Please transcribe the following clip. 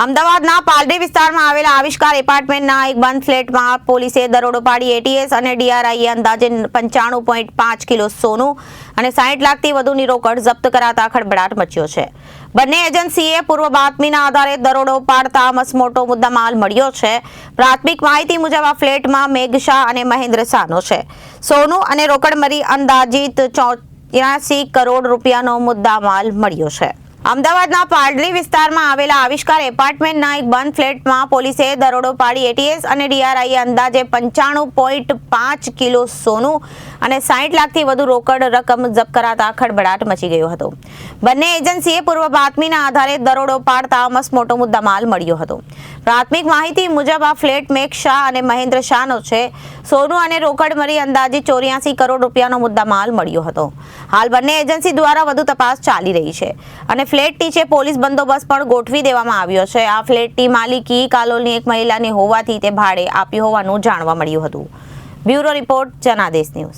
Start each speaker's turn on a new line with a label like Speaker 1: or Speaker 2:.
Speaker 1: અમદાવાદના પાલડી વિસ્તારમાં આવેલા આવિષ્કાર એપાર્ટમેન્ટના એક બંધ ફ્લેટમાં પોલીસે દરોડો પાડી એટીએસ અને ડીઆરઆઈએ અંદાજે 95.5 કિલો સોનું અને 60 લાખથી વધુની રોકડ જપ્ત કરાતા ખળભળાટ મચ્યો છે. બંને એજન્સીએ પૂર્વ બાતમીના આધારે દરોડો પાડતા મસમોટો મુદ્દામાલ મળ્યો છે. પ્રાથમિક માહિતી મુજબ આ ફ્લેટમાં મેઘ શાહ અને મહેન્દ્ર શાહનો છે. સોનું અને રોકડ મળી અંદાજિત 83 કરોડ રૂપિયાનો મુદ્દામાલ મળ્યો છે. અમદાવાદના પાલડી વિસ્તારમાં આવેલા આવિષ્કાર એપાર્ટમેન્ટના એક બંધ ફ્લેટમાં પોલીસે દરોડો પાડી એટીએસ અને ડીઆરઆઈએ અંદાજે 95.5 કિલો સોનું અને 60 લાખથી વધુ રોકડ રકમ જપ્ત કરાતા ખળભળાટ મચી ગયો હતો. બંને એજન્સીએ પૂર્વ બાતમીના આધારે દરોડો પાડતા મસમોટો મુદ્દામાલ મળ્યો હતો. પ્રાથમિક માહિતી મુજબ આ ફ્લેટ મેઘ શાહ અને મહેન્દ્ર શાહનો છે. સોનું અને રોકડ મળી અંદાજે 84 કરોડ રૂપિયાનો મુદ્દામાલ મળ્યો હતો. હાલ બંને એજન્સી દ્વારા વધુ તપાસ ચાલી રહી છે અને ફ્લેટ નીચે પોલીસ બંદોબસ્ત પણ ગોઠવી દેવામાં આવ્યો છે. આ ફ્લેટની માલિકી કાલોલની એક મહિલાની હોવાથી તે ભાડે આપી હોવાનું જાણવા મળ્યું હતું. Bureau report, Janadesh news.